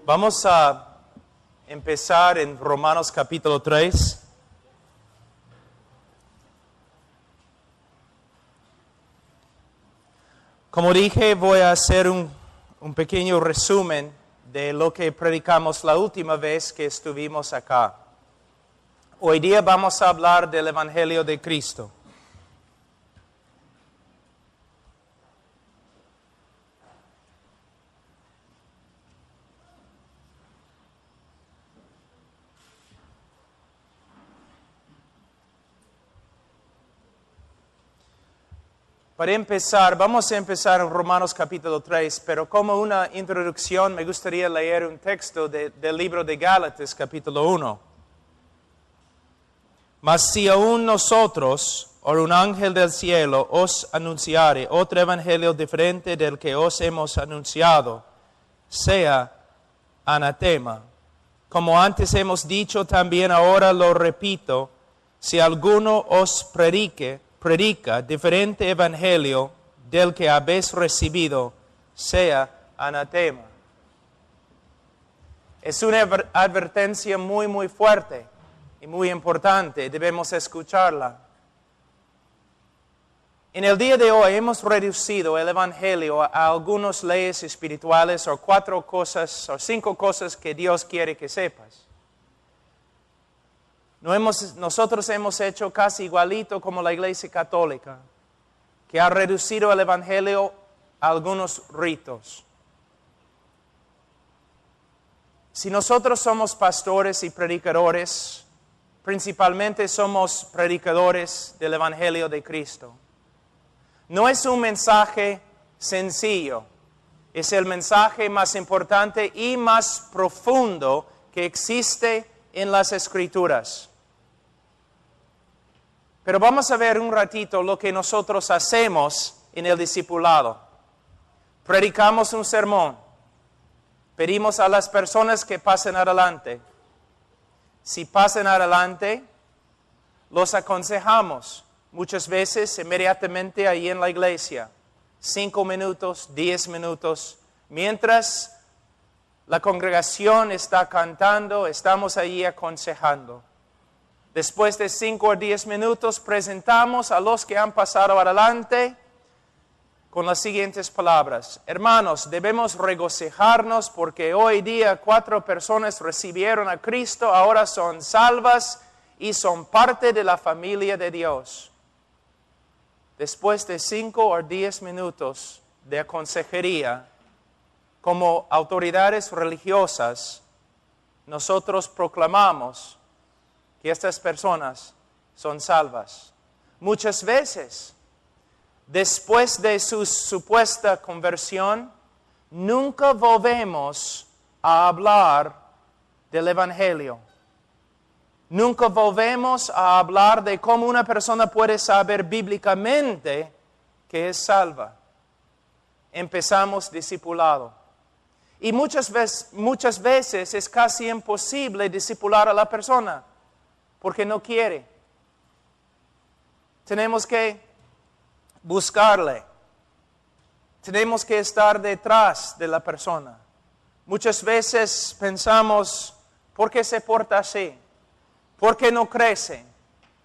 Vamos a empezar en Romanos capítulo 3. Como dije, voy a hacer un pequeño resumen de lo que predicamos la última vez que estuvimos acá. Hoy día vamos a hablar del Evangelio de Cristo. Para empezar, vamos a empezar en Romanos capítulo 3, pero como una introducción me gustaría leer un texto del libro de Gálatas capítulo 1. Mas si aún nosotros, o un ángel del cielo, os anunciare otro evangelio diferente del que os hemos anunciado, sea anatema. Como antes hemos dicho, también ahora lo repito, si alguno os predica diferente evangelio del que habéis recibido, sea anatema. Es una advertencia muy fuerte y muy importante, debemos escucharla. En el día de hoy hemos reducido el evangelio a algunas leyes espirituales o 4 cosas o 5 cosas que Dios quiere que sepas. Nosotros hemos hecho casi igualito como la Iglesia Católica, que ha reducido el Evangelio a algunos ritos. Si nosotros somos pastores y predicadores, principalmente somos predicadores del Evangelio de Cristo. No es un mensaje sencillo, es el mensaje más importante y más profundo que existe en las Escrituras. Pero vamos a ver un ratito lo que nosotros hacemos en el discipulado. Predicamos un sermón. Pedimos a las personas que pasen adelante. Si pasan adelante, los aconsejamos. Muchas veces inmediatamente ahí en la iglesia. 5 minutos, 10 minutos. Mientras la congregación está cantando, estamos allí aconsejando. Después de 5 o 10 minutos, presentamos a los que han pasado adelante con las siguientes palabras. Hermanos, debemos regocijarnos porque hoy día 4 personas recibieron a Cristo, ahora son salvas y son parte de la familia de Dios. Después de 5 o 10 minutos de consejería, como autoridades religiosas, nosotros proclamamos que estas personas son salvas. Muchas veces, después de su supuesta conversión, nunca volvemos a hablar del Evangelio. Nunca volvemos a hablar de cómo una persona puede saber bíblicamente que es salva. Empezamos discipulado. Y muchas veces es casi imposible discipular a la persona porque no quiere. Tenemos que buscarle. Tenemos que estar detrás de la persona. Muchas veces pensamos, ¿por qué se porta así? ¿Por qué no crece?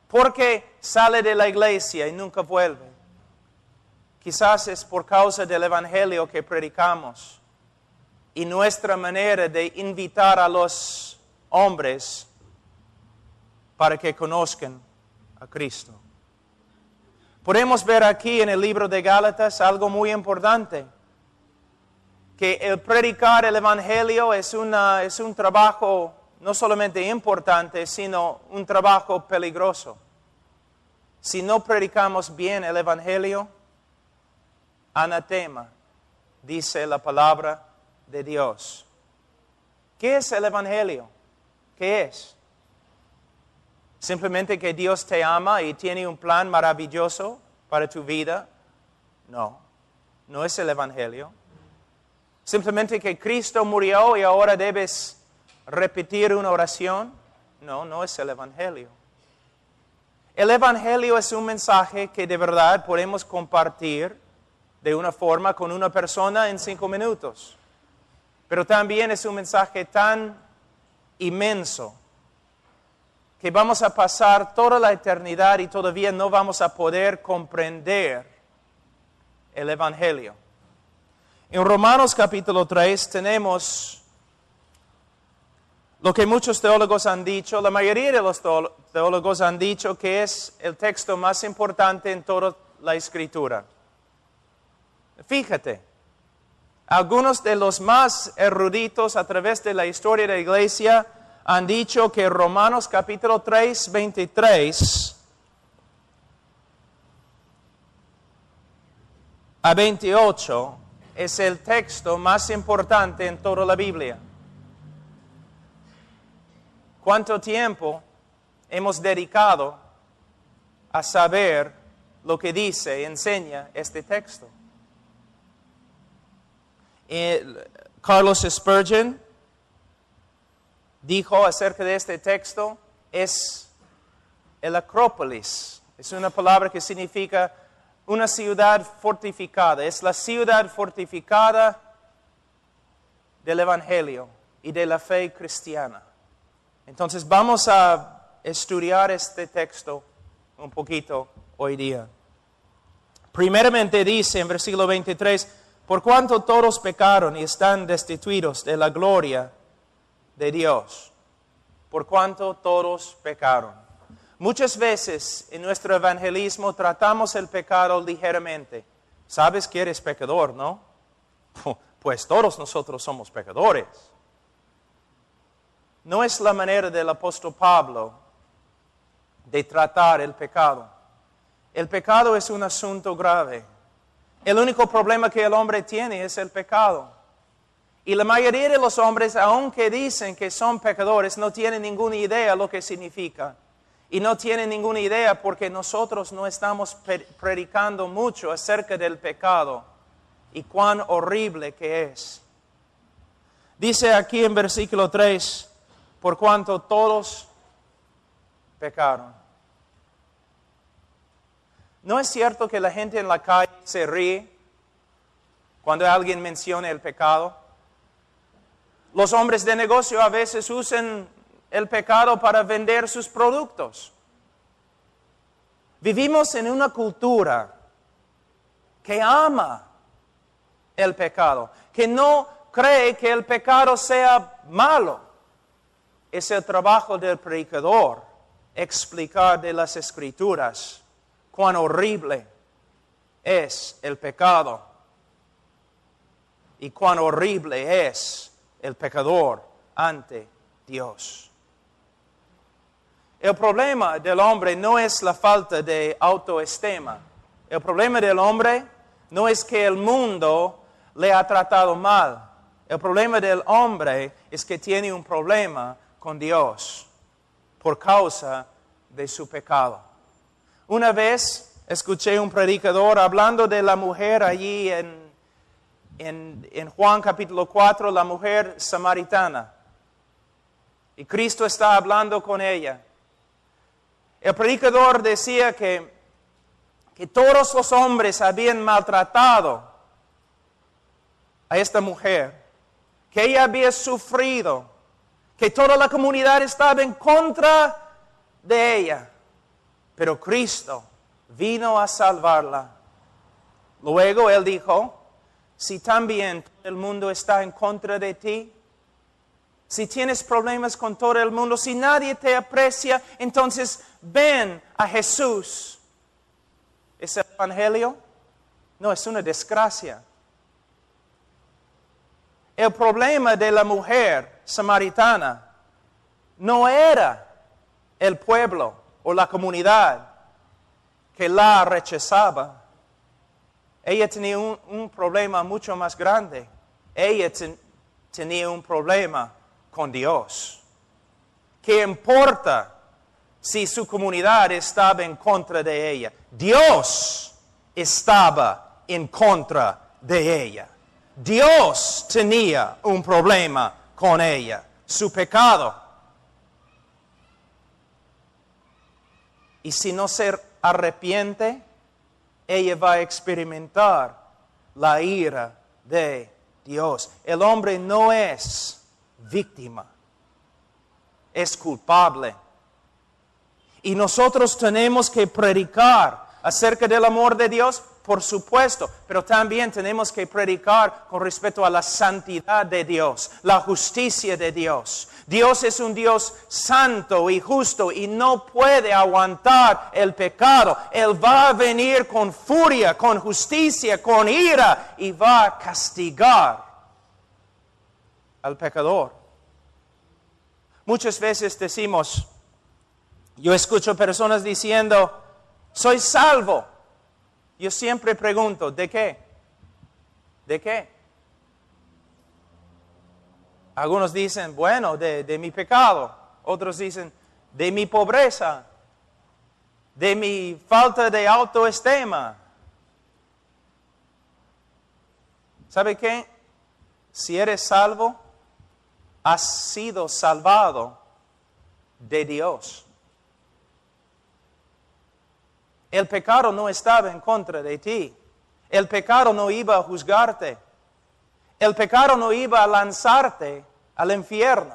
¿Por qué sale de la iglesia y nunca vuelve? Quizás es por causa del evangelio que predicamos y nuestra manera de invitar a los hombres para que conozcan a Cristo. Podemos ver aquí en el libro de Gálatas algo muy importante, que el predicar el evangelio es un trabajo no solamente importante, sino un trabajo peligroso. Si no predicamos bien el evangelio, anatema, dice la palabra de Dios. ¿Qué es el evangelio? ¿Qué es? ¿Simplemente que Dios te ama y tiene un plan maravilloso para tu vida? No, no es el evangelio. ¿Simplemente que Cristo murió y ahora debes repetir una oración? No, no es el evangelio. El evangelio es un mensaje que de verdad podemos compartir de una forma con una persona en 5 minutos. Pero también es un mensaje tan inmenso que vamos a pasar toda la eternidad y todavía no vamos a poder comprender el Evangelio. En Romanos capítulo 3 tenemos lo que muchos teólogos han dicho, la mayoría de los teólogos han dicho que es el texto más importante en toda la Escritura. Fíjate, algunos de los más eruditos a través de la historia de la iglesia han dicho que Romanos capítulo 3, 23 a 28 es el texto más importante en toda la Biblia. ¿Cuánto tiempo hemos dedicado a saber lo que dice y enseña este texto? Carlos Spurgeon dijo acerca de este texto, es el Acrópolis. Es una palabra que significa una ciudad fortificada. Es la ciudad fortificada del Evangelio y de la fe cristiana. Entonces vamos a estudiar este texto un poquito hoy día. Primeramente dice en versículo 23, por cuanto todos pecaron y están destituidos de la gloria de Dios. Por cuanto todos pecaron. Muchas veces en nuestro evangelismo tratamos el pecado ligeramente. Sabes que eres pecador, ¿no? Pues todos nosotros somos pecadores. No es la manera del apóstol Pablo de tratar el pecado. El pecado es un asunto grave. El único problema que el hombre tiene es el pecado. Y la mayoría de los hombres, aunque dicen que son pecadores, no tienen ninguna idea lo que significa. Y no tienen ninguna idea porque nosotros no estamos predicando mucho acerca del pecado y cuán horrible que es. Dice aquí en versículo 3, por cuanto todos pecaron. ¿No es cierto que la gente en la calle se ríe cuando alguien menciona el pecado? Los hombres de negocio a veces usan el pecado para vender sus productos. Vivimos en una cultura que ama el pecado, que no cree que el pecado sea malo. Es el trabajo del predicador explicar de las Escrituras cuán horrible es el pecado y cuán horrible es el pecador ante Dios. El problema del hombre no es la falta de autoestima. El problema del hombre no es que el mundo le ha tratado mal. El problema del hombre es que tiene un problema con Dios por causa de su pecado. Una vez escuché un predicador hablando de la mujer allí en Juan capítulo 4, la mujer samaritana. Y Cristo está hablando con ella. El predicador decía que todos los hombres habían maltratado a esta mujer, que ella había sufrido, que toda la comunidad estaba en contra de ella. Pero Cristo vino a salvarla. Luego Él dijo, si también todo el mundo está en contra de ti, si tienes problemas con todo el mundo, si nadie te aprecia, entonces ven a Jesús. ¿Es el Evangelio? No, es una desgracia. El problema de la mujer samaritana no era el pueblo o la comunidad que la rechazaba. Ella tenía un problema mucho más grande. Ella tenía un problema con Dios. ¿Qué importa si su comunidad estaba en contra de ella? Dios estaba en contra de ella. Dios tenía un problema con ella, su pecado. Y si no se arrepiente, ella va a experimentar la ira de Dios. El hombre no es víctima, es culpable. Y nosotros tenemos que predicar acerca del amor de Dios, por supuesto, pero también tenemos que predicar con respecto a la santidad de Dios, la justicia de Dios. Dios es un Dios santo y justo y no puede aguantar el pecado. Él va a venir con furia, con justicia, con ira y va a castigar al pecador. Muchas veces decimos, yo escucho personas diciendo, soy salvo. Yo siempre pregunto, ¿de qué? ¿De qué? Algunos dicen, bueno, de mi pecado. Otros dicen, de mi pobreza. De mi falta de autoestima. ¿Sabe qué? Si eres salvo, has sido salvado de Dios. El pecado no estaba en contra de ti. El pecado no iba a juzgarte. El pecado no iba a lanzarte al infierno.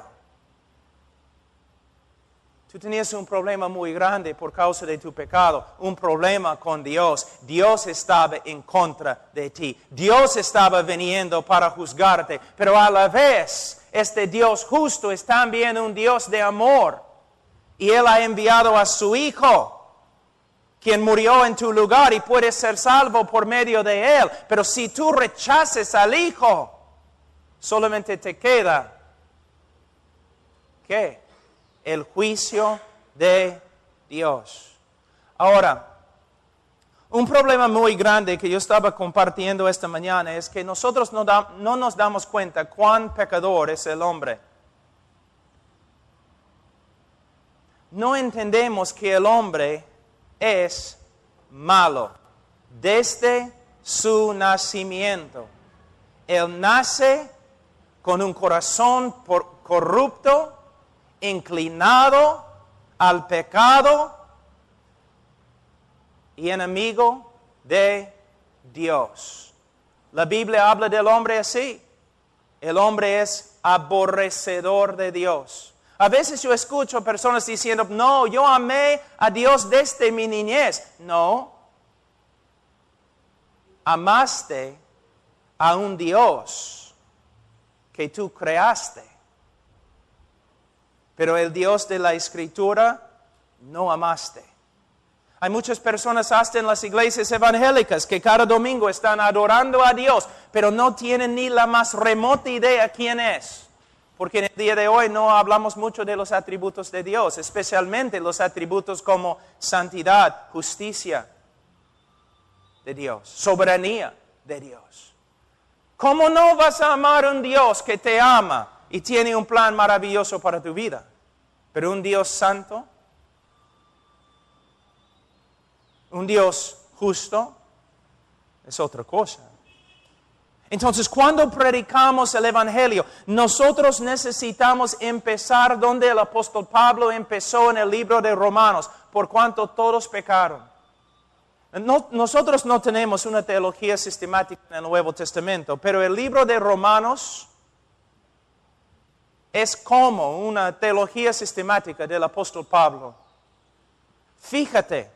Tú tenías un problema muy grande por causa de tu pecado, un problema con Dios. Dios estaba en contra de ti. Dios estaba viniendo para juzgarte, pero a la vez este Dios justo es también un Dios de amor. Y Él ha enviado a su Hijo, quien murió en tu lugar y puedes ser salvo por medio de Él. Pero si tú rechaces al Hijo, solamente te queda, ¿qué? El juicio de Dios. Ahora, un problema muy grande que yo estaba compartiendo esta mañana es que nosotros no nos damos cuenta cuán pecador es el hombre. No entendemos que el hombre es malo desde su nacimiento. Él nace con un corazón corrupto, inclinado al pecado y enemigo de Dios. La Biblia habla del hombre así. El hombre es aborrecedor de Dios. A veces yo escucho personas diciendo, no, yo amé a Dios desde mi niñez. No. Amaste a un Dios que tú creaste. Pero el Dios de la Escritura no amaste. Hay muchas personas hasta en las iglesias evangélicas que cada domingo están adorando a Dios, pero no tienen ni la más remota idea quién es. Porque en el día de hoy no hablamos mucho de los atributos de Dios, especialmente los atributos como santidad, justicia de Dios, soberanía de Dios. ¿Cómo no vas a amar a un Dios que te ama y tiene un plan maravilloso para tu vida? Pero un Dios santo, un Dios justo, es otra cosa. Entonces, cuando predicamos el Evangelio, nosotros necesitamos empezar donde el apóstol Pablo empezó en el libro de Romanos, por cuanto todos pecaron. Nosotros no tenemos una teología sistemática en el Nuevo Testamento, pero el libro de Romanos es como una teología sistemática del apóstol Pablo. Fíjate,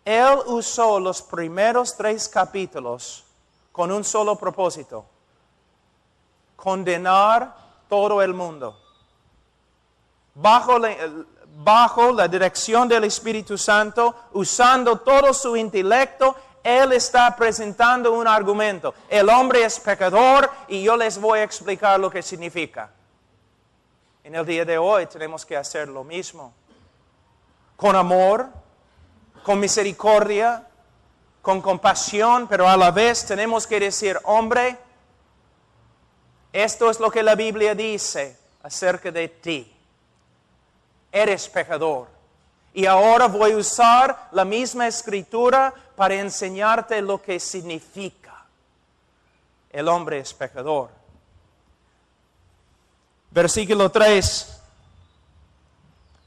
él usó los primeros 3 capítulos con un solo propósito: condenar todo el mundo. Bajo la dirección del Espíritu Santo, usando todo su intelecto, Él está presentando un argumento. El hombre es pecador y yo les voy a explicar lo que significa. En el día de hoy tenemos que hacer lo mismo. Con amor, con misericordia, con compasión, pero a la vez tenemos que decir, hombre, esto es lo que la Biblia dice acerca de ti. Eres pecador. Y ahora voy a usar la misma escritura para enseñarte lo que significa. El hombre es pecador. Versículo 3.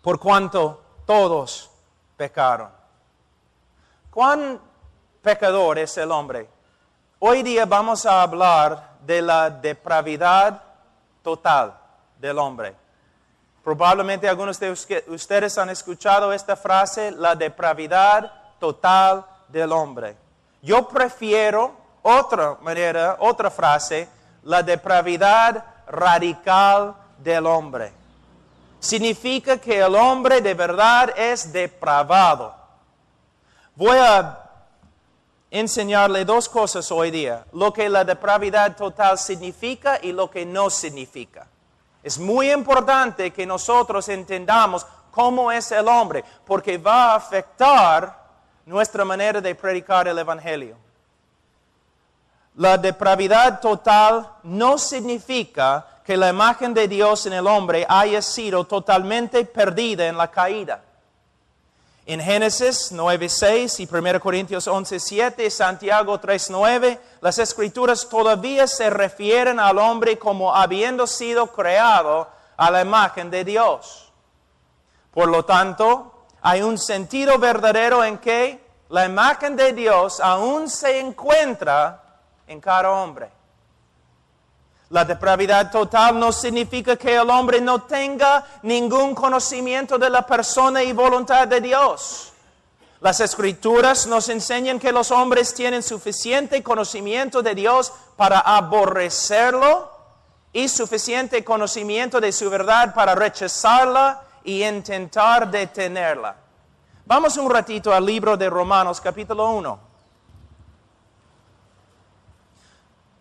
Por cuanto todos pecaron. ¿Cuán pecador es el hombre? Hoy día vamos a hablar de la depravidad total del hombre. Probablemente algunos de ustedes han escuchado esta frase, la depravidad total del hombre. Yo prefiero otra frase, la depravidad radical del hombre. Significa que el hombre de verdad es depravado. Voy a enseñarle dos cosas hoy día, lo que la depravidad total significa y lo que no significa. Es muy importante que nosotros entendamos cómo es el hombre, porque va a afectar nuestra manera de predicar el Evangelio. La depravidad total no significa que la imagen de Dios en el hombre haya sido totalmente perdida en la caída. En Génesis 9:6 y 1 Corintios 11:7 y Santiago 3:9, las Escrituras todavía se refieren al hombre como habiendo sido creado a la imagen de Dios. Por lo tanto, hay un sentido verdadero en que la imagen de Dios aún se encuentra en cada hombre. La depravidad total no significa que el hombre no tenga ningún conocimiento de la persona y voluntad de Dios. Las Escrituras nos enseñan que los hombres tienen suficiente conocimiento de Dios para aborrecerlo y suficiente conocimiento de su verdad para rechazarla y intentar detenerla. Vamos un ratito al libro de Romanos, capítulo 1.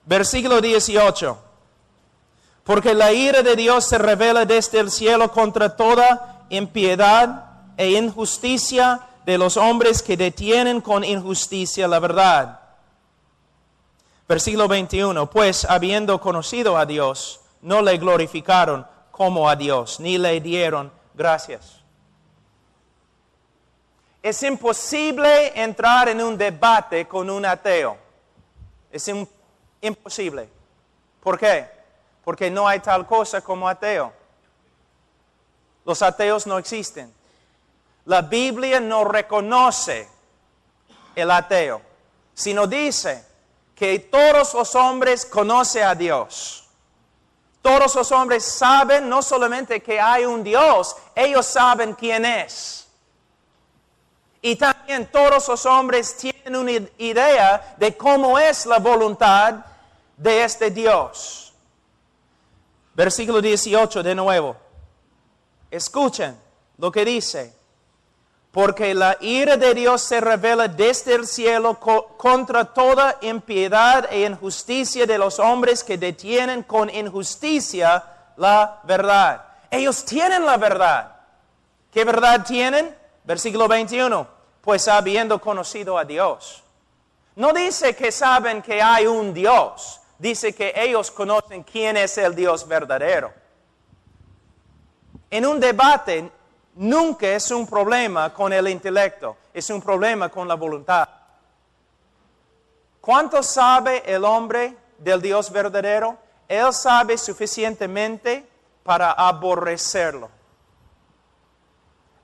Versículo 18. Porque la ira de Dios se revela desde el cielo contra toda impiedad e injusticia de los hombres que detienen con injusticia la verdad. Versículo 21. Pues habiendo conocido a Dios, no le glorificaron como a Dios, ni le dieron gracias. Es imposible entrar en un debate con un ateo. Es imposible. ¿Por qué? Porque no hay tal cosa como ateo. Los ateos no existen. La Biblia no reconoce el ateo, sino dice que todos los hombres conocen a Dios. Todos los hombres saben no solamente que hay un Dios, ellos saben quién es. Y también todos los hombres tienen una idea de cómo es la voluntad de este Dios. Versículo 18 de nuevo. Escuchen lo que dice. Porque la ira de Dios se revela desde el cielo contra toda impiedad e injusticia de los hombres que detienen con injusticia la verdad. Ellos tienen la verdad. ¿Qué verdad tienen? Versículo 21. Pues habiendo conocido a Dios. No dice que saben que hay un Dios. Dice que ellos conocen quién es el Dios verdadero. En un debate nunca es un problema con el intelecto, es un problema con la voluntad. ¿Cuánto sabe el hombre del Dios verdadero? Él sabe suficientemente para aborrecerlo.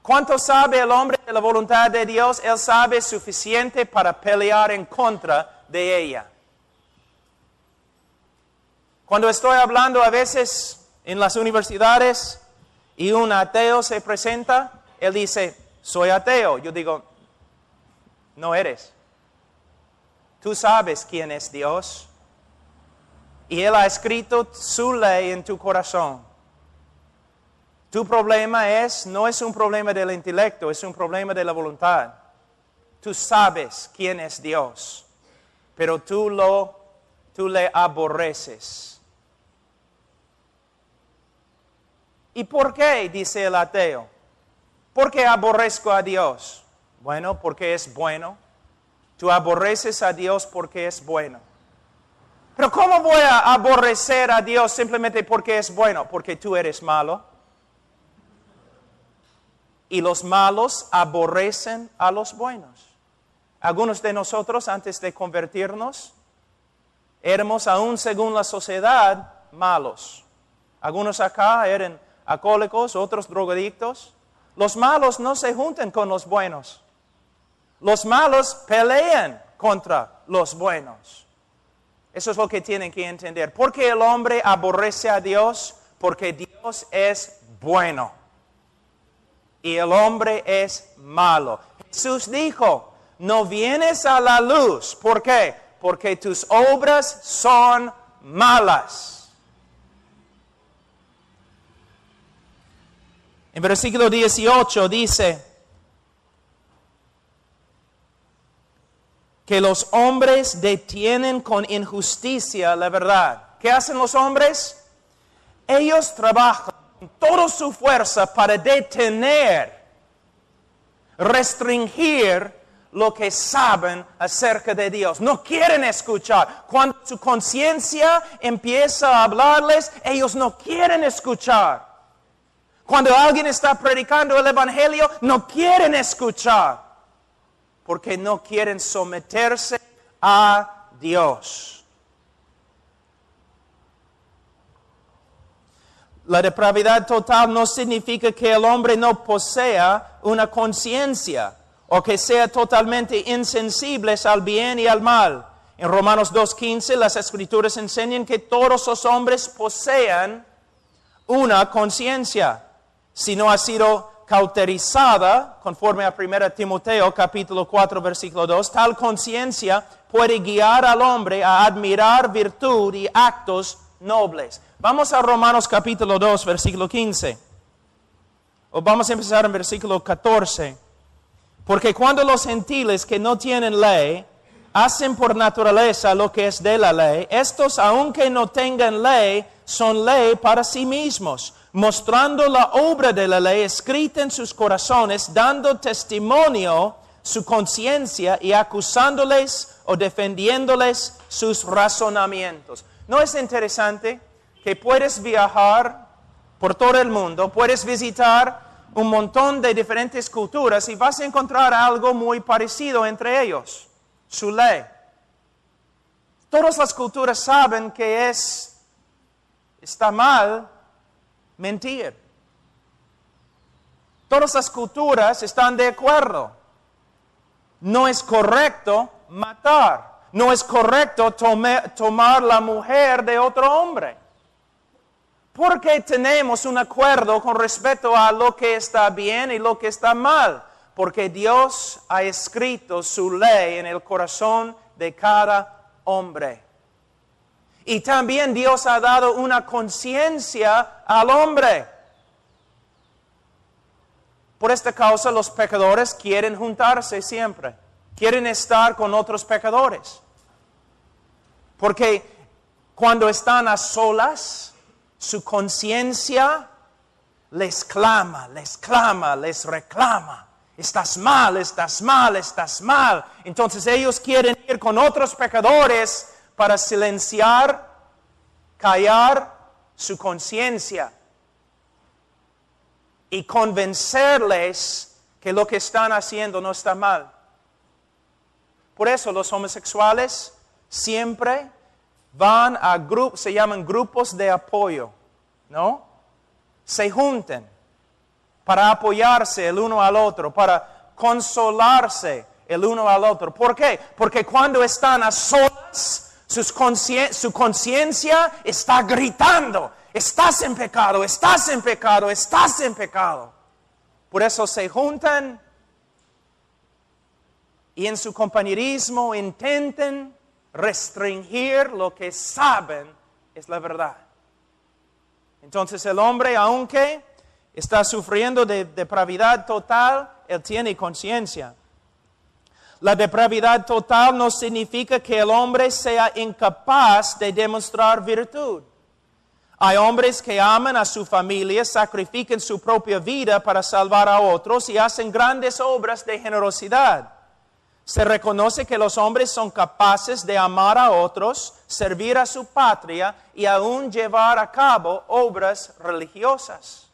¿Cuánto sabe el hombre de la voluntad de Dios? Él sabe suficiente para pelear en contra de ella. Cuando estoy hablando a veces en las universidades y un ateo se presenta, él dice, soy ateo. Yo digo, no eres. Tú sabes quién es Dios. Y Él ha escrito su ley en tu corazón. Tu problema no es un problema del intelecto, es un problema de la voluntad. Tú sabes quién es Dios, pero tú le aborreces. ¿Y por qué? Dice el ateo. ¿Por qué aborrezco a Dios? Bueno, porque es bueno. Tú aborreces a Dios porque es bueno. Pero ¿cómo voy a aborrecer a Dios simplemente porque es bueno? Porque tú eres malo. Y los malos aborrecen a los buenos. Algunos de nosotros, antes de convertirnos, éramos aún según la sociedad malos. Algunos acá eran alcohólicos, otros drogadictos. Los malos no se juntan con los buenos. Los malos pelean contra los buenos. Eso es lo que tienen que entender. ¿Por qué el hombre aborrece a Dios? Porque Dios es bueno y el hombre es malo. Jesús dijo, no vienes a la luz. ¿Por qué? Porque tus obras son malas. En versículo 18 dice que los hombres detienen con injusticia la verdad. ¿Qué hacen los hombres? Ellos trabajan con toda su fuerza para detener, restringir lo que saben acerca de Dios. No quieren escuchar. Cuando su conciencia empieza a hablarles, ellos no quieren escuchar. Cuando alguien está predicando el Evangelio, no quieren escuchar. Porque no quieren someterse a Dios. La depravidad total no significa que el hombre no posea una conciencia o que sea totalmente insensible al bien y al mal. En Romanos 2:15 las Escrituras enseñan que todos los hombres posean una conciencia. Si no ha sido cauterizada, conforme a 1 Timoteo capítulo 4 versículo 2, tal conciencia puede guiar al hombre a admirar virtud y actos nobles. Vamos a Romanos capítulo 2 versículo 15. O vamos a empezar en versículo 14. Porque cuando los gentiles que no tienen ley hacen por naturaleza lo que es de la ley, estos aunque no tengan ley, son ley para sí mismos, mostrando la obra de la ley escrita en sus corazones, dando testimonio su conciencia y acusándoles o defendiéndoles sus razonamientos. ¿No es interesante que puedes viajar por todo el mundo, puedes visitar un montón de diferentes culturas y vas a encontrar algo muy parecido entre ellos, su ley? Todas las culturas saben que está mal mentir. Todas las culturas están de acuerdo. No es correcto matar. No es correcto tomar la mujer de otro hombre. ¿Por qué tenemos un acuerdo con respecto a lo que está bien y lo que está mal? Porque Dios ha escrito su ley en el corazón de cada hombre. Y también Dios ha dado una conciencia al hombre. Por esta causa los pecadores quieren juntarse siempre. Quieren estar con otros pecadores. Porque cuando están a solas, su conciencia les clama, les reclama. Estás mal, estás mal, estás mal. Entonces ellos quieren ir con otros pecadores para silenciar, callar su conciencia y convencerles que lo que están haciendo no está mal. Por eso los homosexuales siempre van a grupos, se llaman grupos de apoyo, ¿no? Se juntan para apoyarse el uno al otro, para consolarse el uno al otro. ¿Por qué? Porque cuando están a solas, su conciencia está gritando, estás en pecado, estás en pecado, estás en pecado. Por eso se juntan y en su compañerismo intentan restringir lo que saben es la verdad. Entonces el hombre, aunque está sufriendo de depravidad total, él tiene conciencia. La depravidad total no significa que el hombre sea incapaz de demostrar virtud. Hay hombres que aman a su familia, sacrifican su propia vida para salvar a otros y hacen grandes obras de generosidad. Se reconoce que los hombres son capaces de amar a otros, servir a su patria y aún llevar a cabo obras religiosas.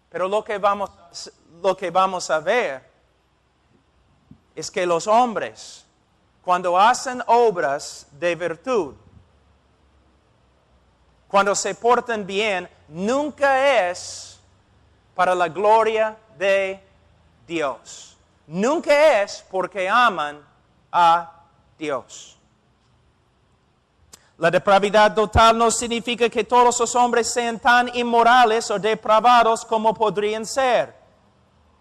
Pero lo que vamos a ver es que los hombres, cuando hacen obras de virtud, cuando se portan bien, nunca es para la gloria de Dios. Nunca es porque aman a Dios. La depravidad total no significa que todos los hombres sean tan inmorales o depravados como podrían ser.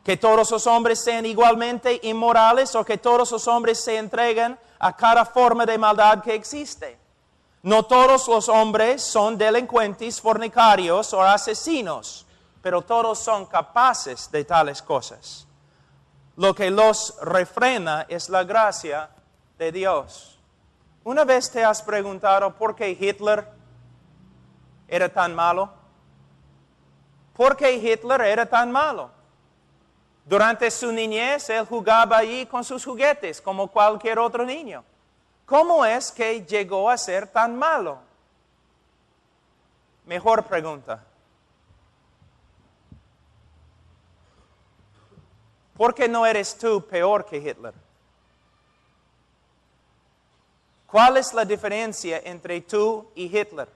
Que todos los hombres sean igualmente inmorales o que todos los hombres se entreguen a cada forma de maldad que existe. No todos los hombres son delincuentes, fornicarios o asesinos, pero todos son capaces de tales cosas. Lo que los refrena es la gracia de Dios. ¿Una vez te has preguntado por qué Hitler era tan malo? ¿Por qué Hitler era tan malo? Durante su niñez, él jugaba allí con sus juguetes, como cualquier otro niño. ¿Cómo es que llegó a ser tan malo? Mejor pregunta. ¿Por qué no eres tú peor que Hitler? ¿Cuál es la diferencia entre tú y Hitler?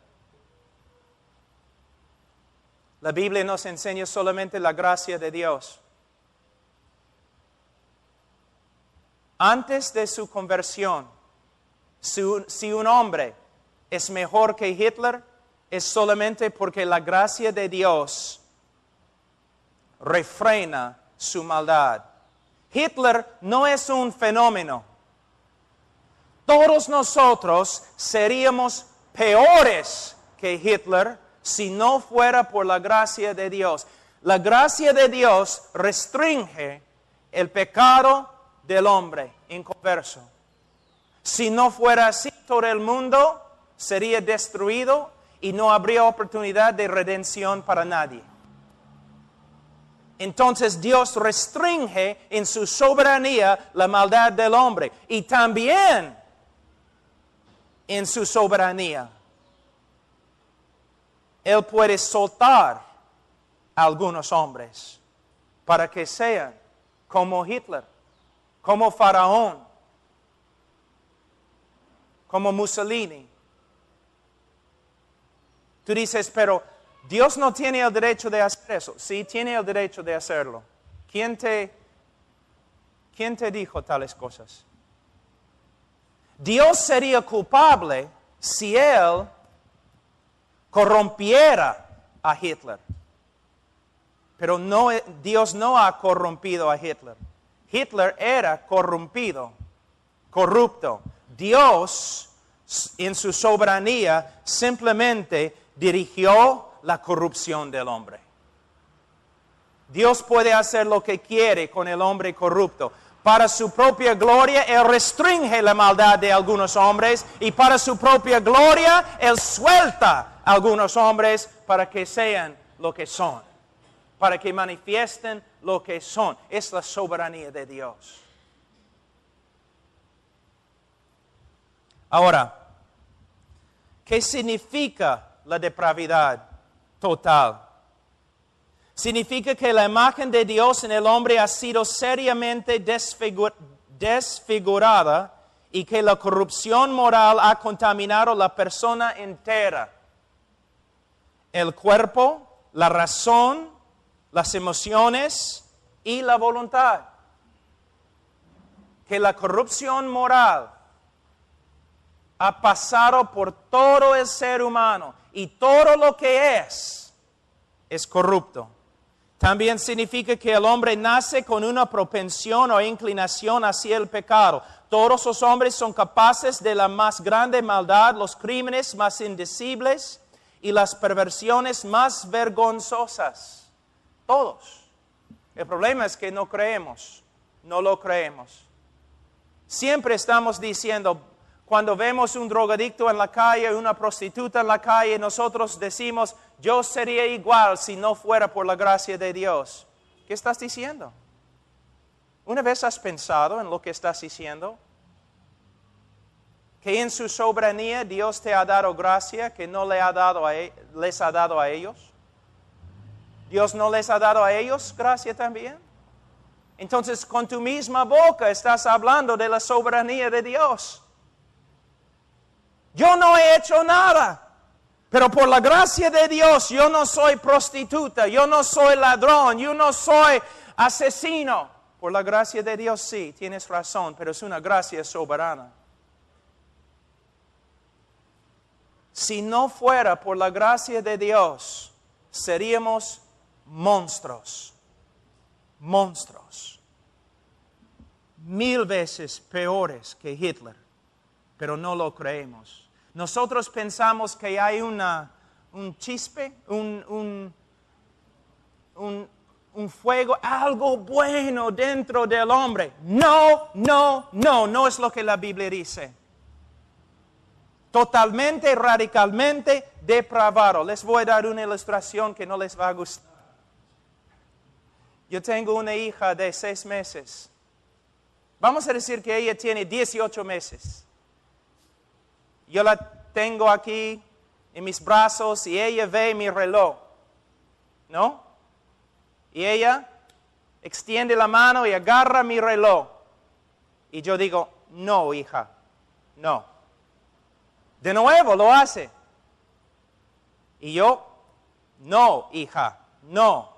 La Biblia nos enseña solamente la gracia de Dios. Antes de su conversión, si un hombre es mejor que Hitler, es solamente porque la gracia de Dios refrena su maldad. Hitler no es un fenómeno. Todos nosotros seríamos peores que Hitler si no fuera por la gracia de Dios. La gracia de Dios restringe el pecado del hombre inconverso. Si no fuera así, todo el mundo sería destruido y no habría oportunidad de redención para nadie. Entonces Dios restringe en su soberanía la maldad del hombre y también en su soberanía Él puede soltar a algunos hombres para que sean como Hitler, como Faraón, como Mussolini. Tú dices, pero Dios no tiene el derecho de hacer eso. Sí, tiene el derecho de hacerlo. ¿Quién te dijo tales cosas? Dios sería culpable si Él corrompiera a Hitler. Pero no, Dios no ha corrompido a Hitler. Hitler era corrompido, corrupto. Dios, en su soberanía, simplemente dirigió la corrupción del hombre. Dios puede hacer lo que quiere con el hombre corrupto. Para su propia gloria, Él restringe la maldad de algunos hombres y para su propia gloria, Él suelta a algunos hombres para que sean lo que son, para que manifiesten lo que son. Es la soberanía de Dios. Ahora, ¿qué significa la depravidad total? Significa que la imagen de Dios en el hombre ha sido seriamente desfigurada y que la corrupción moral ha contaminado la persona entera. El cuerpo, la razón, las emociones y la voluntad. Que la corrupción moral ha pasado por todo el ser humano y todo lo que es corrupto. También significa que el hombre nace con una propensión o inclinación hacia el pecado. Todos los hombres son capaces de la más grande maldad, los crímenes más indecibles y las perversiones más vergonzosas. Todos. El problema es que no creemos, no lo creemos. Siempre estamos diciendo, cuando vemos un drogadicto en la calle, una prostituta en la calle, nosotros decimos, yo sería igual si no fuera por la gracia de Dios. ¿Qué estás diciendo? ¿Una vez has pensado en lo que estás diciendo? Que en su soberanía Dios te ha dado gracia que no les ha dado a ellos. ¿Dios no les ha dado a ellos gracia también? Entonces, con tu misma boca estás hablando de la soberanía de Dios. Yo no he hecho nada, pero por la gracia de Dios yo no soy prostituta, yo no soy ladrón, yo no soy asesino. Por la gracia de Dios sí, tienes razón, pero es una gracia soberana. Si no fuera por la gracia de Dios, seríamos monstruos. Monstruos. 1000 veces peores que Hitler, pero no lo creemos. Nosotros pensamos que hay un chispe, un fuego, algo bueno dentro del hombre. No es lo que la Biblia dice. Totalmente, radicalmente depravado. Les voy a dar una ilustración que no les va a gustar. Yo tengo una hija de 6 meses. Vamos a decir que ella tiene 18 meses. Yo la tengo aquí en mis brazos y ella ve mi reloj, ¿no? Y ella extiende la mano y agarra mi reloj. Y yo digo, no, hija, no. De nuevo lo hace. Y yo, no, hija, no.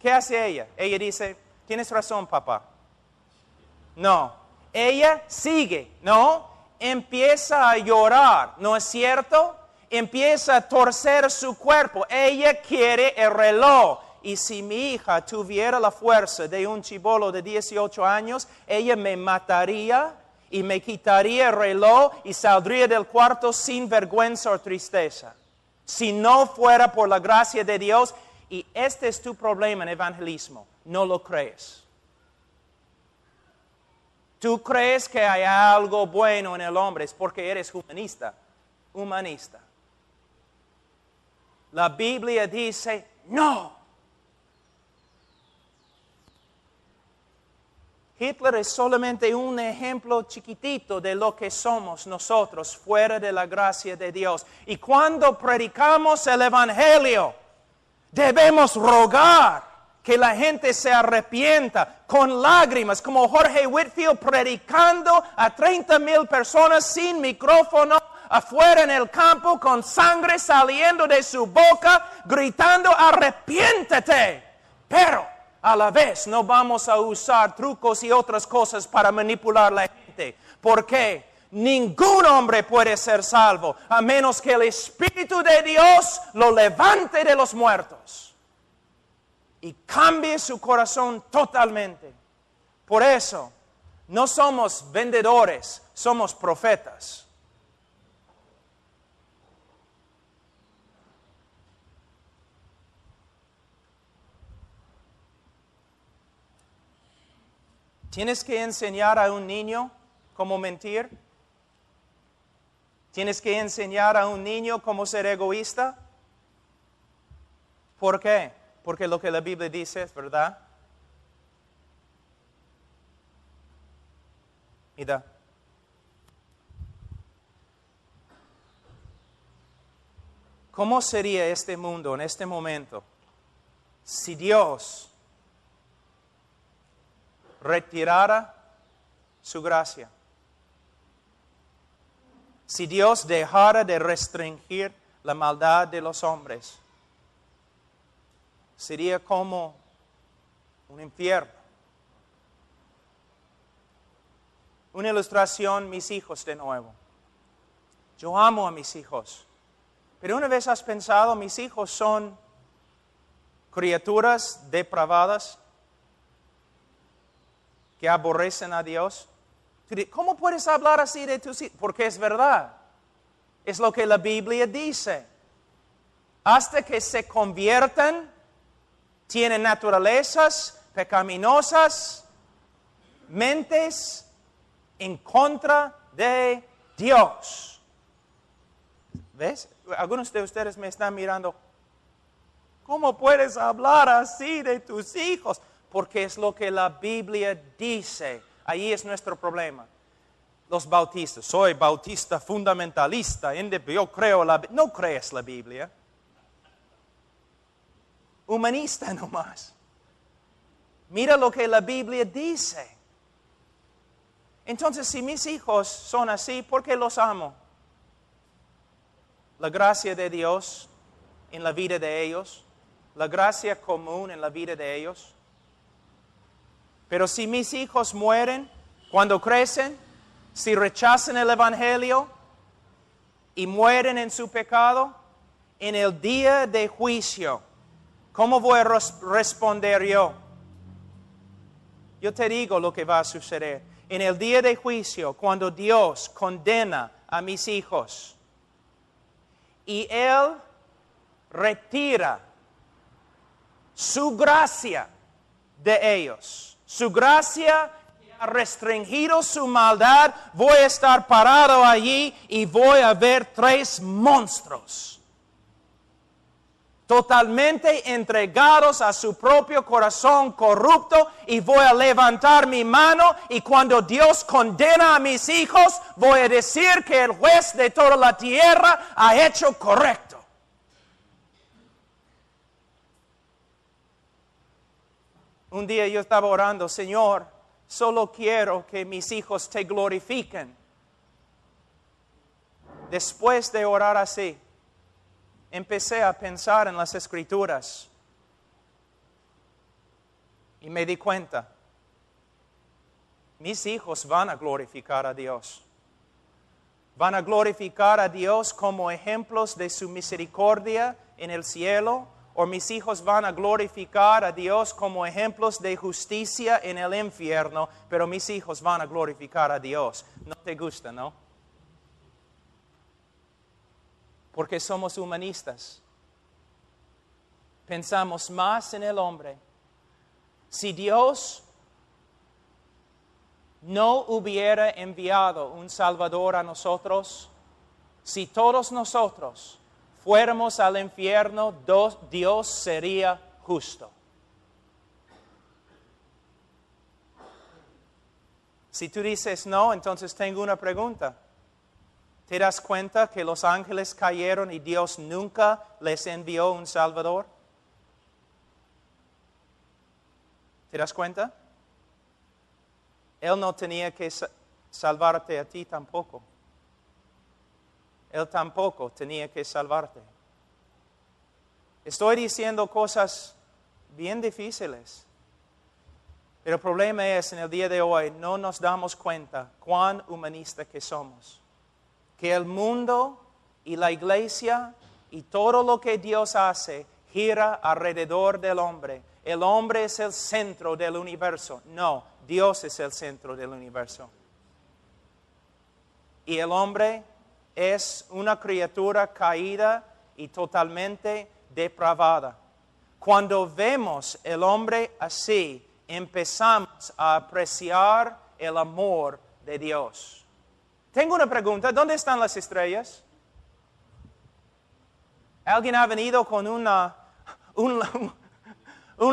¿Qué hace ella? Ella dice, tienes razón, papá. No. Ella sigue, ¿no? Empieza a llorar, ¿no es cierto? Empieza a torcer su cuerpo. Ella quiere el reloj. Y si mi hija tuviera la fuerza de un chibolo de 18 años, ella me mataría y me quitaría el reloj y saldría del cuarto sin vergüenza o tristeza. Si no fuera por la gracia de Dios, y este es tu problema en evangelismo, no lo crees. Tú crees que hay algo bueno en el hombre, es porque eres humanista. La Biblia dice, no. Hitler es solamente un ejemplo chiquitito de lo que somos nosotros fuera de la gracia de Dios. Y cuando predicamos el Evangelio, debemos rogar que la gente se arrepienta con lágrimas, como Jorge Whitfield predicando a 30,000 personas sin micrófono, afuera en el campo, con sangre saliendo de su boca, gritando, arrepiéntete. Pero a la vez no vamos a usar trucos y otras cosas para manipular a la gente. ¿Por qué? Ningún hombre puede ser salvo a menos que el Espíritu de Dios lo levante de los muertos y cambie su corazón totalmente. Por eso, no somos vendedores, somos profetas. ¿Tienes que enseñar a un niño cómo mentir? ¿Tienes que enseñar a un niño cómo ser egoísta? ¿Por qué? Porque lo que la Biblia dice es verdad. Mira. ¿Cómo sería este mundo en este momento si Dios retirara su gracia? Si Dios dejara de restringir la maldad de los hombres, sería como un infierno. Una ilustración, mis hijos de nuevo. Yo amo a mis hijos. Pero una vez has pensado, mis hijos son criaturas depravadas que aborrecen a Dios. ¿Cómo puedes hablar así de tus hijos? Porque es verdad. Es lo que la Biblia dice. Hasta que se conviertan, tienen naturalezas pecaminosas, mentes en contra de Dios. ¿Ves? Algunos de ustedes me están mirando. ¿Cómo puedes hablar así de tus hijos? Porque es lo que la Biblia dice. Ahí es nuestro problema. Los bautistas. Soy bautista fundamentalista. Yo creo no crees la Biblia. Humanista nomás. Mira lo que la Biblia dice. Entonces, si mis hijos son así, ¿por qué los amo? La gracia de Dios en la vida de ellos. La gracia común en la vida de ellos. Pero si mis hijos mueren cuando crecen, si rechazan el Evangelio, y mueren en su pecado, en el día de juicio, ¿cómo voy a responder yo? Yo te digo lo que va a suceder. En el día de juicio, cuando Dios condena a mis hijos y Él retira su gracia de ellos, su gracia ha restringido su maldad, voy a estar parado allí y voy a ver 3 monstruos totalmente entregados a su propio corazón corrupto, y voy a levantar mi mano, y cuando Dios condena a mis hijos, voy a decir que el juez de toda la tierra ha hecho correcto. Un día yo estaba orando, Señor, solo quiero que mis hijos te glorifiquen. Después de orar así, empecé a pensar en las Escrituras y me di cuenta, mis hijos van a glorificar a Dios. Van a glorificar a Dios como ejemplos de su misericordia en el cielo, o mis hijos van a glorificar a Dios como ejemplos de justicia en el infierno, pero mis hijos van a glorificar a Dios. ¿No te gusta, no? Porque somos humanistas. Pensamos más en el hombre. Si Dios no hubiera enviado un Salvador a nosotros, si todos nosotros fuéramos al infierno, Dios sería justo. Si tú dices no, entonces tengo una pregunta. ¿Te das cuenta que los ángeles cayeron y Dios nunca les envió un Salvador? ¿Te das cuenta? Él no tenía que salvarte a ti tampoco. Él tampoco tenía que salvarte. Estoy diciendo cosas bien difíciles. Pero el problema es, en el día de hoy, no nos damos cuenta cuán humanista que somos. Que el mundo y la iglesia y todo lo que Dios hace gira alrededor del hombre. El hombre es el centro del universo. No, Dios es el centro del universo. Y el hombre es una criatura caída y totalmente depravada. Cuando vemos el hombre así, empezamos a apreciar el amor de Dios. Tengo una pregunta, ¿dónde están las estrellas? ¿Alguien ha venido con un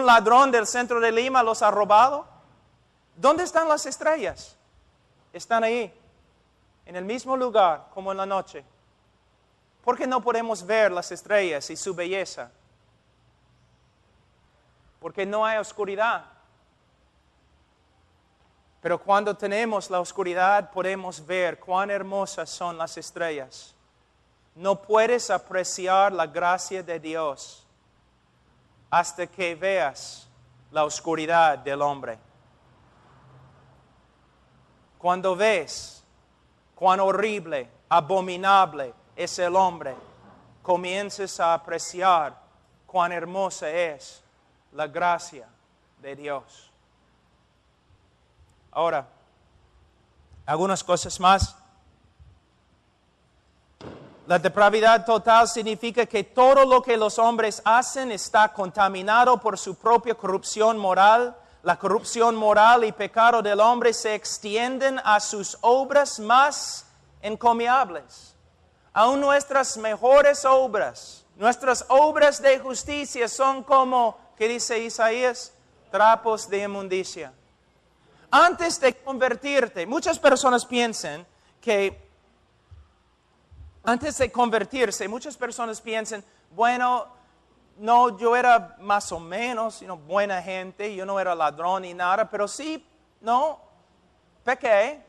ladrón del centro de Lima, los ha robado? ¿Dónde están las estrellas? Están ahí, en el mismo lugar como en la noche. ¿Por qué no podemos ver las estrellas y su belleza? Porque no hay oscuridad. Pero cuando tenemos la oscuridad podemos ver cuán hermosas son las estrellas. No puedes apreciar la gracia de Dios hasta que veas la oscuridad del hombre. Cuando ves cuán horrible, abominable es el hombre, comienzas a apreciar cuán hermosa es la gracia de Dios. Ahora, algunas cosas más. La depravidad total significa que todo lo que los hombres hacen está contaminado por su propia corrupción moral. La corrupción moral y pecado del hombre se extienden a sus obras más encomiables. Aún nuestras mejores obras, nuestras obras de justicia son como, ¿qué dice Isaías? Trapos de inmundicia. Antes de convertirte, muchas personas piensan que antes de convertirse, muchas personas piensan, bueno, no, yo era más o menos, buena gente, yo no era ladrón ni nada, pero sí, no, pequé.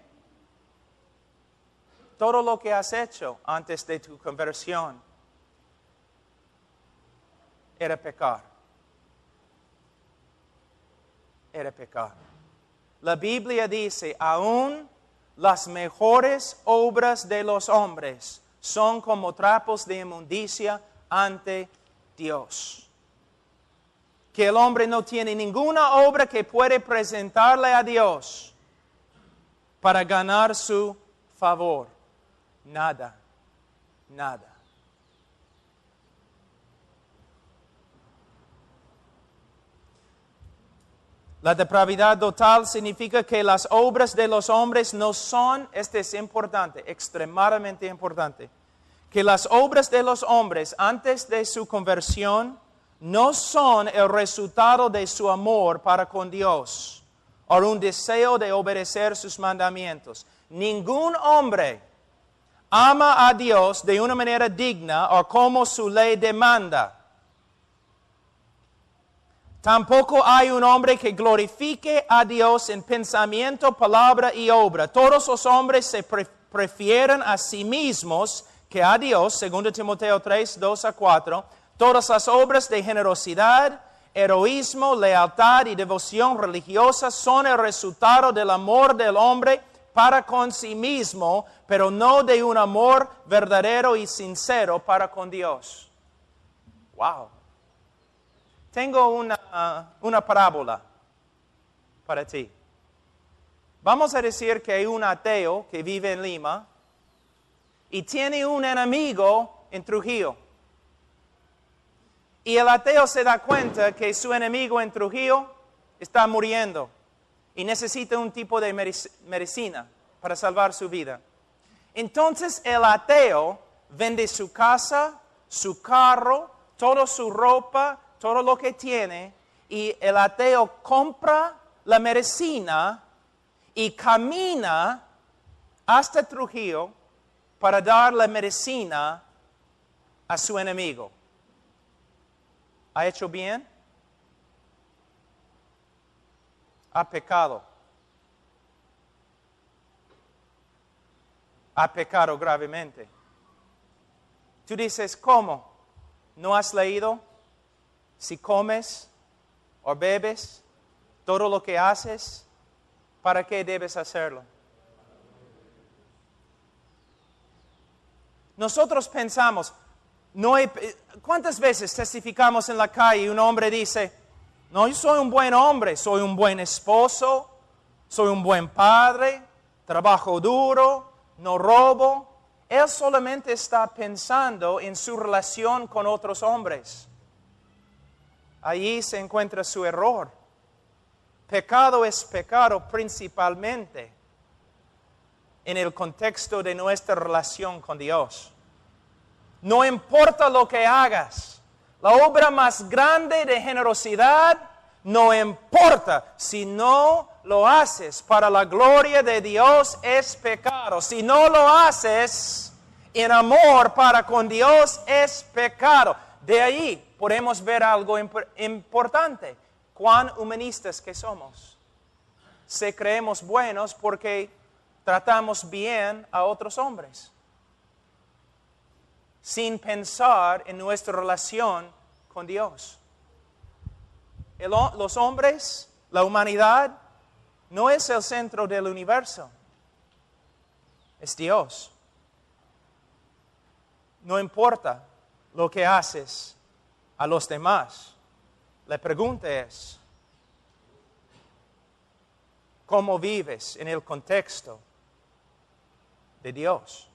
Todo lo que has hecho antes de tu conversión era pecar. Era pecar. La Biblia dice, aún las mejores obras de los hombres son como trapos de inmundicia ante Dios. Que el hombre no tiene ninguna obra que puede presentarle a Dios para ganar su favor. Nada, nada. La depravidad total significa que las obras de los hombres no son, este es importante, extremadamente importante, que las obras de los hombres antes de su conversión no son el resultado de su amor para con Dios o un deseo de obedecer sus mandamientos. Ningún hombre ama a Dios de una manera digna o como su ley demanda. Tampoco hay un hombre que glorifique a Dios en pensamiento, palabra y obra. Todos los hombres se prefieren a sí mismos que a Dios, 2 Timoteo 3, 2 a 4. Todas las obras de generosidad, heroísmo, lealtad y devoción religiosa son el resultado del amor del hombre para con sí mismo, pero no de un amor verdadero y sincero para con Dios. Wow. Tengo una parábola para ti. Vamos a decir que hay un ateo que vive en Lima y tiene un enemigo en Trujillo. Y el ateo se da cuenta que su enemigo en Trujillo está muriendo y necesita un tipo de medicina para salvar su vida. Entonces el ateo vende su casa, su carro, toda su ropa, todo lo que tiene, y el ateo compra la medicina y camina hasta Trujillo para dar la medicina a su enemigo. ¿Ha hecho bien? Ha pecado. Ha pecado gravemente. Tú dices, ¿cómo? ¿No has leído? Si comes o bebes, todo lo que haces, ¿para qué debes hacerlo? Nosotros pensamos, ¿cuántas veces testificamos en la calle y un hombre dice, no, yo soy un buen hombre, soy un buen esposo, soy un buen padre, trabajo duro, no robo? Él solamente está pensando en su relación con otros hombres. Allí se encuentra su error. Pecado es pecado principalmente en el contexto de nuestra relación con Dios. No importa lo que hagas, la obra más grande de generosidad, no importa si no lo haces para la gloria de Dios, es pecado. Si no lo haces en amor para con Dios, es pecado. De ahí podemos ver algo importante. Cuán humanistas que somos. Se creemos buenos porque tratamos bien a otros hombres, sin pensar en nuestra relación con Dios. Los hombres, la humanidad, no es el centro del universo. Es Dios. No importa lo que haces a los demás. La pregunta es, ¿cómo vives en el contexto de Dios?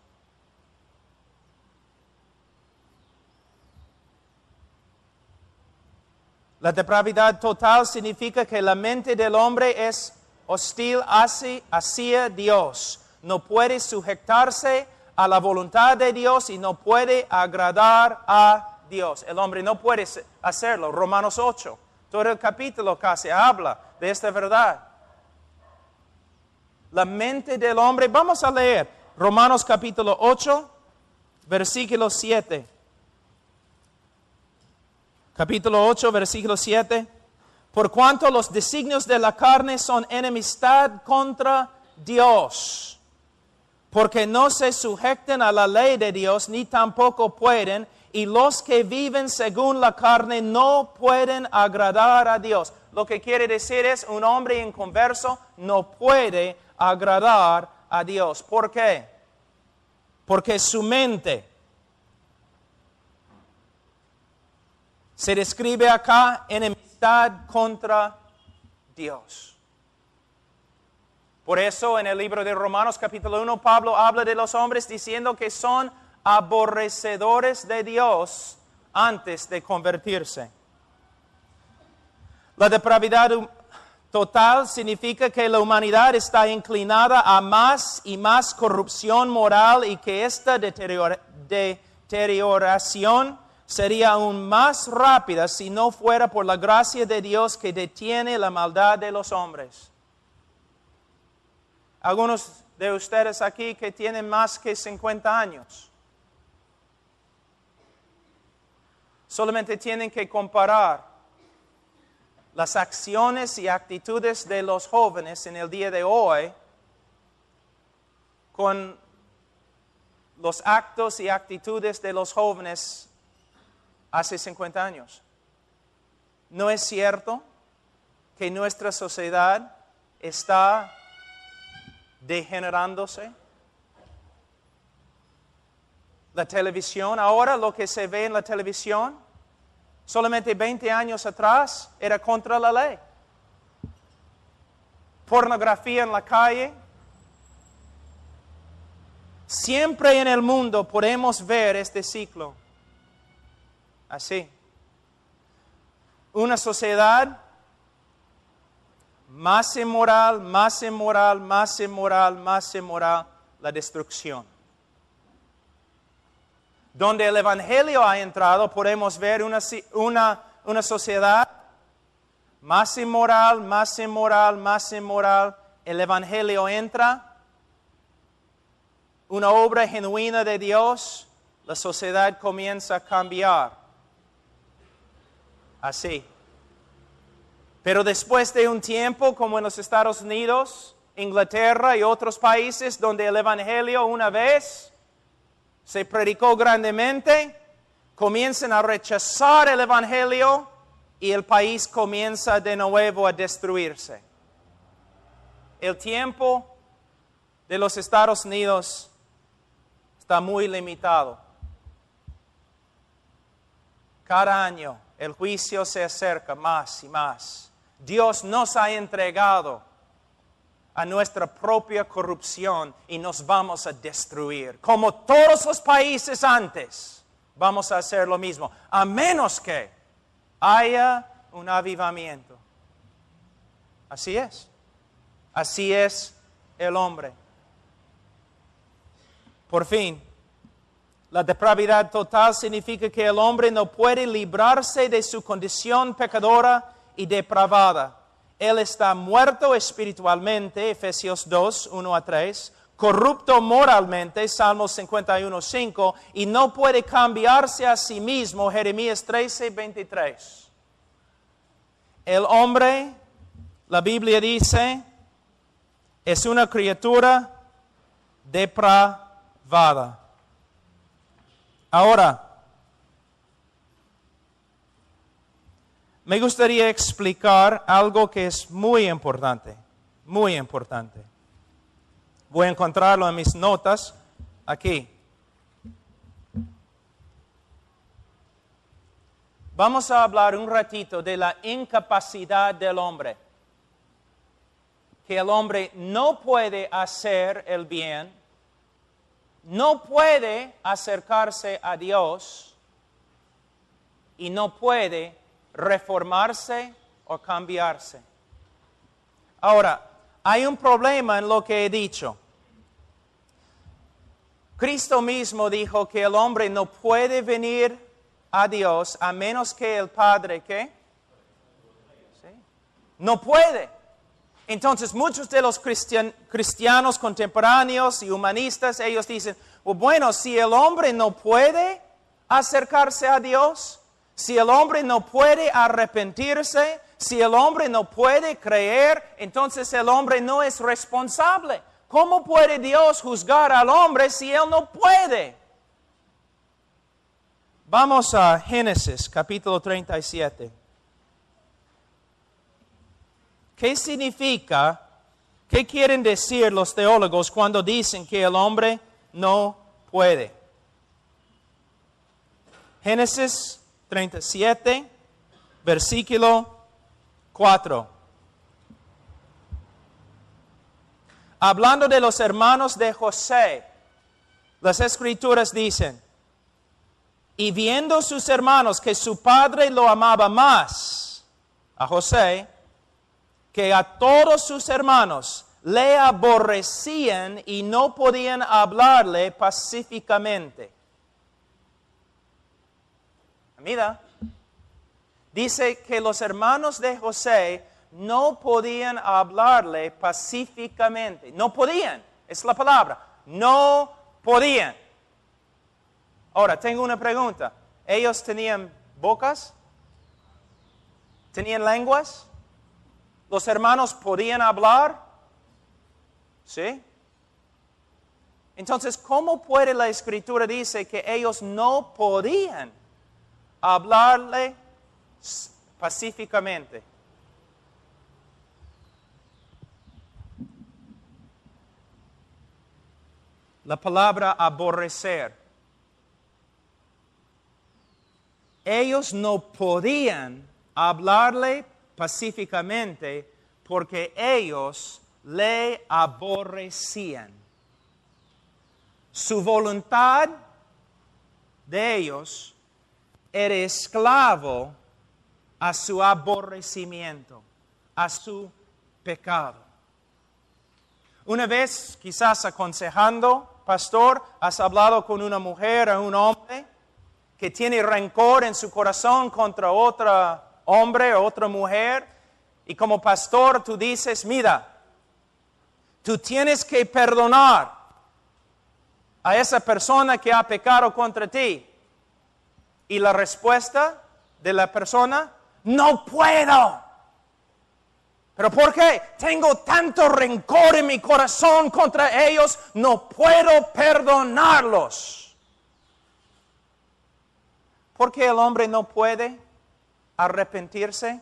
La depravidad total significa que la mente del hombre es hostil hacia Dios. No puede sujetarse a la voluntad de Dios y no puede agradar a Dios. El hombre no puede hacerlo. Romanos 8, todo el capítulo casi habla de esta verdad. La mente del hombre, vamos a leer Romanos capítulo 8, versículo 7. Capítulo 8, versículo 7. Por cuanto los designios de la carne son enemistad contra Dios, porque no se sujetan a la ley de Dios, ni tampoco pueden, y los que viven según la carne no pueden agradar a Dios. Lo que quiere decir es, un hombre inconverso no puede agradar a Dios. ¿Por qué? porque su mente se describe acá enemistad contra Dios. Por eso en el libro de Romanos capítulo 1 Pablo habla de los hombres diciendo que son aborrecedores de Dios antes de convertirse. La depravidad total significa que la humanidad está inclinada a más y más corrupción moral y que esta deterioración sería aún más rápida si no fuera por la gracia de Dios que detiene la maldad de los hombres. Algunos de ustedes aquí que tienen más que 50 años, solamente tienen que comparar las acciones y actitudes de los jóvenes en el día de hoy con los actos y actitudes de los jóvenes hace 50 años. ¿No es cierto que nuestra sociedad está degenerándose? La televisión, ahora lo que se ve en la televisión, solamente 20 años atrás era contra la ley. Pornografía en la calle. Siempre en el mundo podemos ver este ciclo. Así. Una sociedad más inmoral, más inmoral, más inmoral, más inmoral, la destrucción. Donde el Evangelio ha entrado, podemos ver una sociedad más inmoral, más inmoral, más inmoral. El Evangelio entra, una obra genuina de Dios, la sociedad comienza a cambiar. Así. Pero después de un tiempo, como en los Estados Unidos, Inglaterra y otros países donde el Evangelio una vez se predicó grandemente, comienzan a rechazar el Evangelio y el país comienza de nuevo a destruirse. El tiempo de los Estados Unidos está muy limitado. Cada año el juicio se acerca más y más. Dios nos ha entregado a nuestra propia corrupción y nos vamos a destruir. Como todos los países antes, vamos a hacer lo mismo, a menos que haya un avivamiento. Así es. Así es el hombre. Por fin, la depravidad total significa que el hombre no puede librarse de su condición pecadora y depravada. Él está muerto espiritualmente, Efesios 2, 1 a 3, corrupto moralmente, Salmos 51, 5, y no puede cambiarse a sí mismo, Jeremías 13, 23. El hombre, la Biblia dice, es una criatura depravada. Ahora, me gustaría explicar algo que es muy importante, muy importante. Voy a encontrarlo en mis notas aquí. Vamos a hablar un ratito de la incapacidad del hombre. Que el hombre no puede hacer el bien, no puede acercarse a Dios y no puede reformarse o cambiarse. Ahora, hay un problema en lo que he dicho. Cristo mismo dijo que el hombre no puede venir a Dios a menos que el Padre, ¿qué? ¿Sí? No puede. Entonces, muchos de los cristianos contemporáneos y humanistas, ellos dicen, bueno, si el hombre no puede acercarse a Dios, si el hombre no puede arrepentirse, si el hombre no puede creer, entonces el hombre no es responsable. ¿Cómo puede Dios juzgar al hombre si él no puede? Vamos a Génesis, capítulo 37. ¿Qué significa, qué quieren decir los teólogos cuando dicen que el hombre no puede. Génesis 37, versículo 4. Hablando de los hermanos de José, las Escrituras dicen, y viendo sus hermanos que su padre lo amaba más, a José, que a todos sus hermanos le aborrecían y no podían hablarle pacíficamente. Mira, dice que los hermanos de José no podían hablarle pacíficamente. No podían, es la palabra. No podían. Ahora, tengo una pregunta. ¿Ellos tenían bocas? ¿Tenían lenguas? ¿Los hermanos podían hablar? ¿Sí? Entonces, ¿cómo puede la Escritura decir que ellos no podían hablarle pacíficamente? La palabra aborrecer. Ellos no podían hablarle pacíficamente porque ellos le aborrecían. Su voluntad de ellos era esclavo a su aborrecimiento, a su pecado. Una vez, quizás aconsejando, pastor, has hablado con una mujer o un hombre que tiene rencor en su corazón contra otro hombre o otra mujer, y como pastor tú dices, mira, tú tienes que perdonar a esa persona que ha pecado contra ti. Y la respuesta de la persona, no puedo. ¿Pero por qué? Tengo tanto rencor en mi corazón contra ellos, no puedo perdonarlos. ¿Por qué el hombre no puede arrepentirse?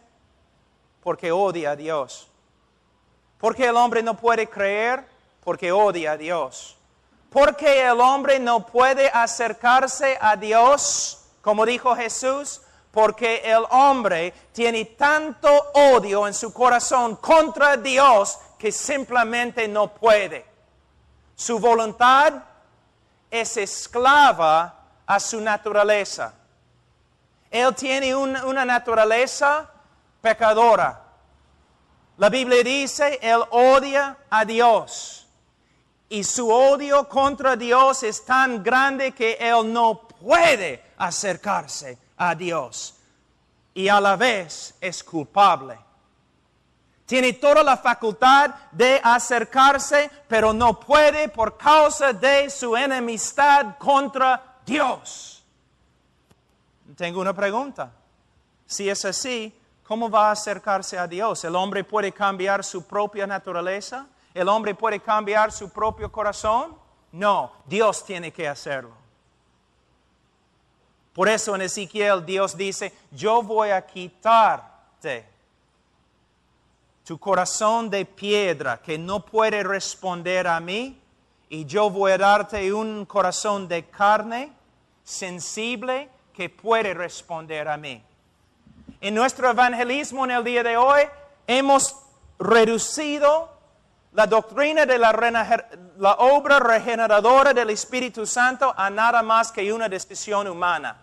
Porque odia a Dios. ¿Por qué el hombre no puede creer? Porque odia a Dios. ¿Por qué el hombre no puede acercarse a Dios? Como dijo Jesús, porque el hombre tiene tanto odio en su corazón contra Dios que simplemente no puede. Su voluntad es esclava a su naturaleza. Él tiene una naturaleza pecadora. La Biblia dice, él odia a Dios. Y su odio contra Dios es tan grande que él no puede acercarse a Dios. Y a la vez es culpable. Tiene toda la facultad de acercarse, pero no puede por causa de su enemistad contra Dios. Tengo una pregunta. Si es así, ¿cómo va a acercarse a Dios? ¿El hombre puede cambiar su propia naturaleza? ¿El hombre puede cambiar su propio corazón? No, Dios tiene que hacerlo. Por eso en Ezequiel Dios dice, yo voy a quitarte tu corazón de piedra que no puede responder a mí, y yo voy a darte un corazón de carne, sensible, que puede responder a mí. En nuestro evangelismo en el día de hoy hemos reducido la doctrina de la obra regeneradora del Espíritu Santo a nada más que una decisión humana.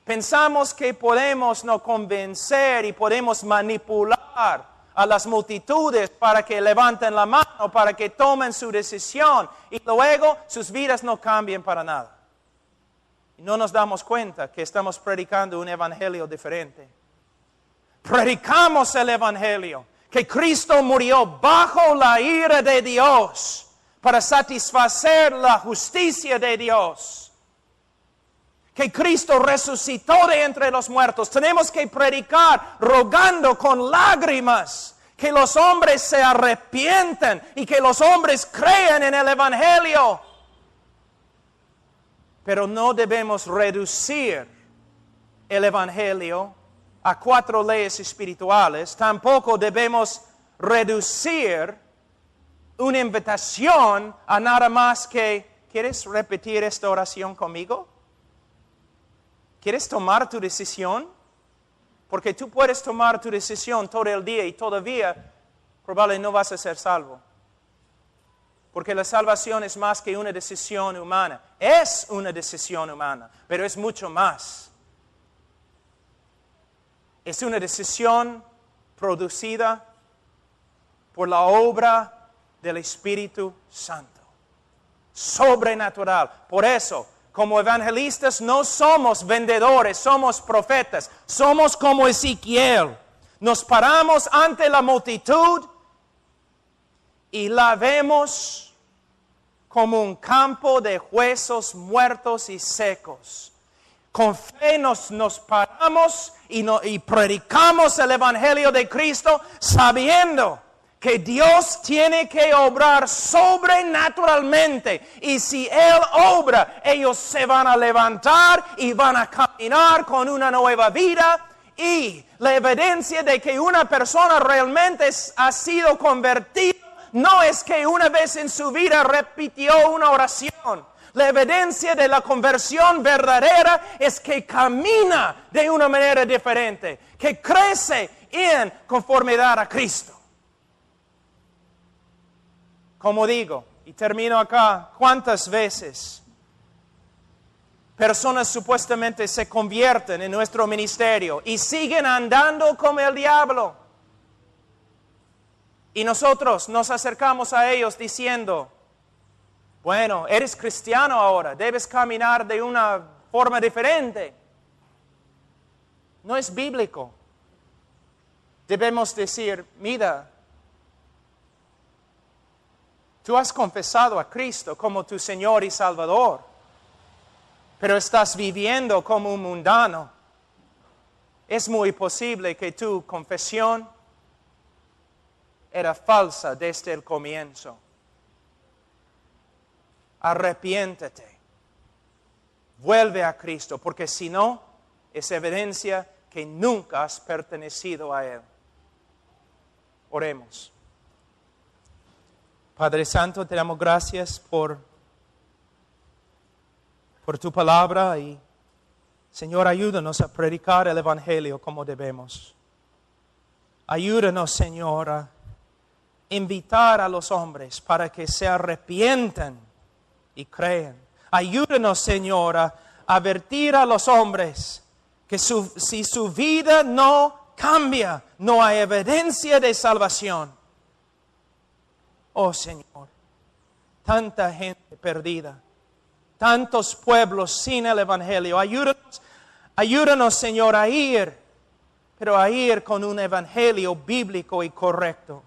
Pensamos que podemos no convencer y podemos manipular a las multitudes para que levanten la mano, para que tomen su decisión y luego sus vidas no cambien para nada. Y no nos damos cuenta que estamos predicando un evangelio diferente. Predicamos el evangelio, que Cristo murió bajo la ira de Dios para satisfacer la justicia de Dios. Que Cristo resucitó de entre los muertos. Tenemos que predicar rogando con lágrimas que los hombres se arrepienten y que los hombres crean en el evangelio. Pero no debemos reducir el evangelio a 4 leyes espirituales. Tampoco debemos reducir una invitación a nada más que ¿Quieres repetir esta oración conmigo? ¿Quieres tomar tu decisión? Porque tú puedes tomar tu decisión todo el día y todavía probablemente no vas a ser salvo. Porque la salvación es más que una decisión humana. Es una decisión humana, pero es mucho más. Es una decisión producida por la obra del Espíritu Santo. Sobrenatural. Por eso, como evangelistas no somos vendedores, somos profetas. Somos como Ezequiel. Nos paramos ante la multitud y la vemos como un campo de huesos muertos y secos. Con fe nos paramos y predicamos el Evangelio de Cristo sabiendo que Dios tiene que obrar sobrenaturalmente. Y si Él obra, ellos se van a levantar y van a caminar con una nueva vida. Y la evidencia de que una persona realmente ha sido convertida no es que una vez en su vida repitió una oración. La evidencia de la conversión verdadera es que camina de una manera diferente, que crece en conformidad a Cristo. Como digo, y termino acá, ¿cuántas veces personas supuestamente se convierten en nuestro ministerio y siguen andando como el diablo? Y nosotros nos acercamos a ellos diciendo, bueno, eres cristiano ahora, debes caminar de una forma diferente. No es bíblico. Debemos decir, mira, tú has confesado a Cristo como tu Señor y Salvador, pero estás viviendo como un mundano. Es muy posible que tu confesión era falsa desde el comienzo. Arrepiéntete. Vuelve a Cristo, porque si no, es evidencia que nunca has pertenecido a Él. Oremos. Padre Santo, te damos gracias por tu palabra y, Señor, ayúdanos a predicar el Evangelio como debemos. Ayúdanos, Señor, a invitar a los hombres para que se arrepientan y crean. Ayúdanos, Señor, a advertir a los hombres que si su vida no cambia, no hay evidencia de salvación. Oh, Señor, tanta gente perdida, tantos pueblos sin el Evangelio. Ayúdanos, Señor, a ir, pero a ir con un Evangelio bíblico y correcto.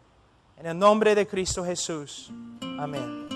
En el nombre de Cristo Jesús. Amén.